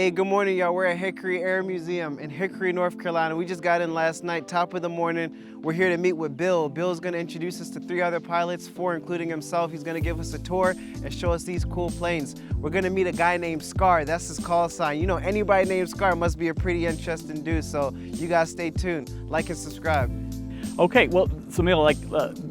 Hey, good morning, y'all. We're at Hickory Air Museum in Hickory, North Carolina. We just got in last night, top of the morning. We're here to meet with Bill. Bill's gonna introduce us to 3 other pilots, 4 including himself. He's gonna give us a tour and show us these cool planes. We're gonna meet a guy named Scar. That's his call sign. You know, anybody named Scar must be a pretty interesting dude, so you guys stay tuned. Like and subscribe. Okay, well, Samil, like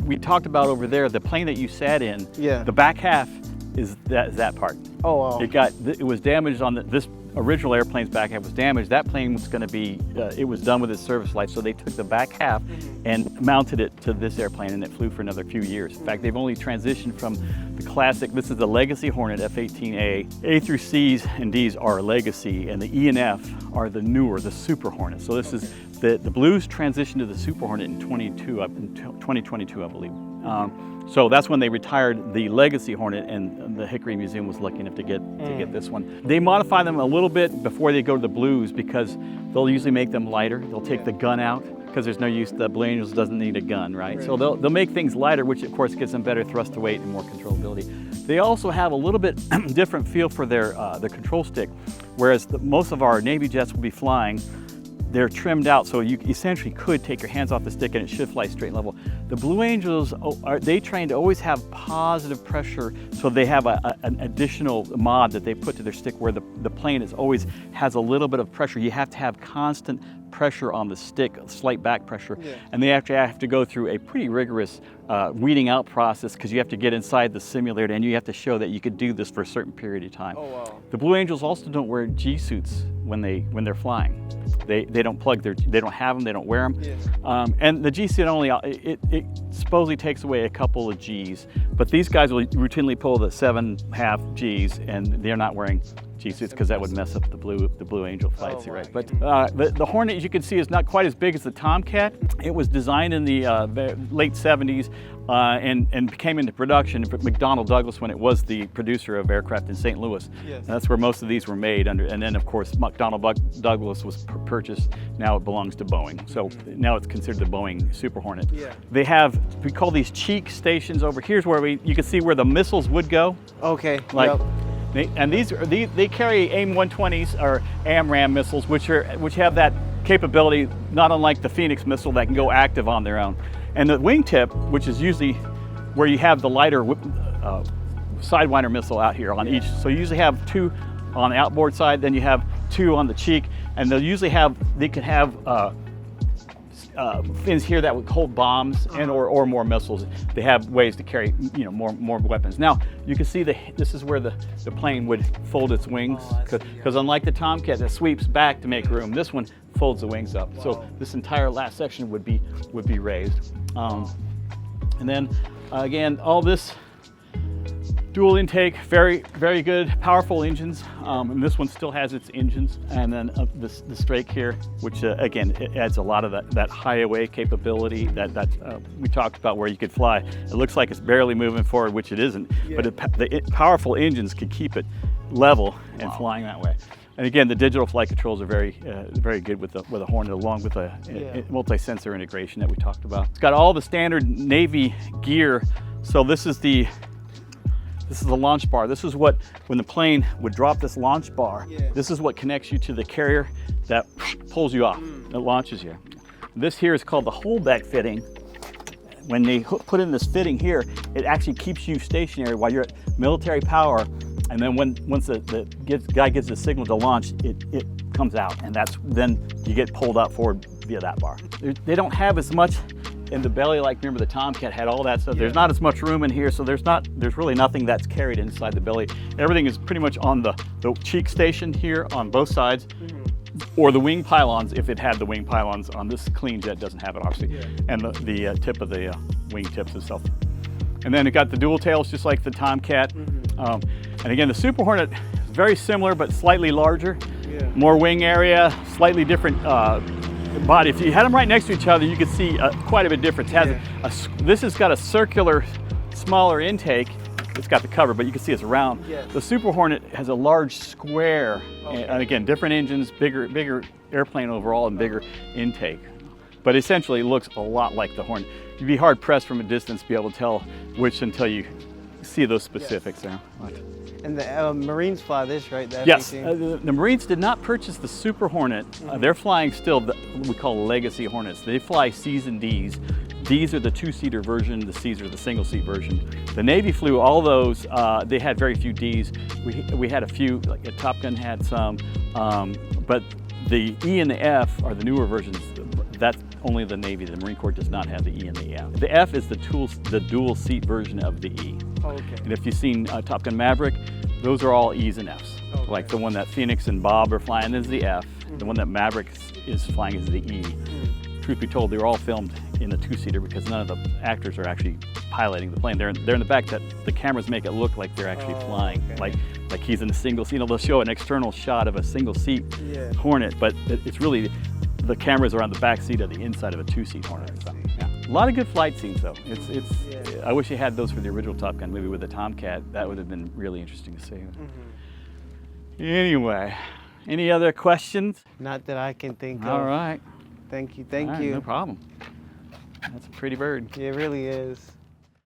we talked about over there, the plane that you sat in, Yeah. the back half is that part. Oh, wow. It was damaged on this original airplane's back half was damaged. That plane was going to be, it was done with its service life, so they took the back half and mounted it to this airplane, and it flew for another few years. In fact, they've only transitioned from the classic, this is the Legacy Hornet F-18A. A through C's and D's are Legacy, and the E and F are the newer, the Super Hornet. So this is, the Blues transitioned to the Super Hornet in 2022, I believe. So that's when they retired the Legacy Hornet, and the Hickory Museum was lucky enough to get this one. They modify them a little bit before they go to the Blues because they'll usually make them lighter. They'll take the gun out because there's no use, the Blue Angels doesn't need a gun, right? So they'll make things lighter, which of course gives them better thrust to weight and more controllability. They also have a little bit different feel for their control stick, whereas most of our Navy jets will be flying, they're trimmed out, so you essentially could take your hands off the stick and it should fly straight and level. The Blue Angels, they train to always have positive pressure, so they have an additional mod that they put to their stick where the plane always has a little bit of pressure. You have to have constant pressure on the stick, slight back pressure, and they actually have to go through a pretty rigorous weeding out process because you have to get inside the simulator and you have to show that you could do this for a certain period of time. Oh, wow. The Blue Angels also don't wear G suits when they're flying. They don't plug they don't have them, they don't wear them. And the G suit only, it supposedly takes away a couple of G's, but these guys will routinely pull the 7.5 G's and they're not wearing G suits because that would mess up the Blue Angel flights, right? But the Hornet, as you can see, is not quite as big as the Tomcat. It was designed in the late 70s and came into production for McDonnell Douglas when it was the producer of aircraft in St. Louis. Yes. That's where most of these were made under, and then of course McDonnell Douglas was purchased. Now it belongs to Boeing. So now it's considered the Boeing Super Hornet. Yeah. They have, we call these cheek stations over. Here's where you can see where the missiles would go. Okay. Like, and they carry AIM-120s or AMRAAM missiles, which have that capability, not unlike the Phoenix missile, that can go active on their own. And the wingtip, which is usually where you have the lighter Sidewinder missile out here on each. So you usually have 2 on the outboard side, then you have 2 on the cheek, and they can have fins here that would hold bombs and or more missiles. They have ways to carry more weapons. Now you can see this is where the plane would fold its wings, because unlike the Tomcat that sweeps back to make room, this one folds the wings up. Wow. So this entire last section would be raised. And then again, all this dual intake, very, very good, powerful engines. And this one still has its engines. And then the strake here, which again, it adds a lot of that highway capability that we talked about, where you could fly. It looks like it's barely moving forward, which it isn't, but the powerful engines could keep it level and flying that way. And again, the digital flight controls are very, very good with the Hornet, along with a multi-sensor integration that we talked about. It's got all the standard Navy gear. So this is the launch bar. This is what, when the plane would drop this launch bar, this is what connects you to the carrier that pulls you off, that launches you. This here is called the holdback fitting. When they put in this fitting here, it actually keeps you stationary while you're at military power. And then once the guy gives the signal to launch, it comes out, and then you get pulled up forward via that bar. They don't have as much in the belly, like remember the Tomcat had all that stuff. There's not as much room in here, so there's really nothing that's carried inside the belly. Everything is pretty much on the cheek station here on both sides, or the wing pylons if it had the wing pylons. On this clean jet doesn't have it, obviously, and the tip of the wing tips itself. And then it got the dual tails just like the Tomcat. And again, the Super Hornet is very similar but slightly larger, more wing area, slightly different body. If you had them right next to each other, you could see quite a bit difference. This has got a circular, smaller intake. It's got the cover, but you can see it's round. The Super Hornet has a large square, and again, different engines, bigger airplane overall, and bigger intake. But essentially, it looks a lot like the Hornet. You'd be hard pressed from a distance to be able to tell which until you see those specifics there. And the Marines fly this, right? The Yes, F-18. the Marines did not purchase the Super Hornet. They're flying still what we call Legacy Hornets. They fly Cs and Ds. These are the two-seater version, the Cs are the single-seat version. The Navy flew all those. They had very few Ds. We had a few, like Top Gun had some, but the E and the F are the newer versions. That's only the Navy. The Marine Corps does not have the E and the F. The F is the dual-seat version of the E. Okay. And if you've seen Top Gun Maverick, those are all E's and F's. Okay. Like the one that Phoenix and Bob are flying is the F. The one that Maverick is flying is the E. Truth be told, they were all filmed in a two-seater because none of the actors are actually piloting the plane. They're in the back. That the cameras make it look like they're actually flying, okay. like he's in a single seat. You know, they'll show an external shot of a single-seat Hornet, but it's really the cameras are on the back seat of the inside of a two-seat Hornet. So, yeah. A lot of good flight scenes, though. I wish you had those for the original Top Gun, maybe with the Tomcat. That would have been really interesting to see. Anyway, any other questions? Not that I can think of. All right. Thank you. All right, You. no problem. That's a pretty bird. It really is.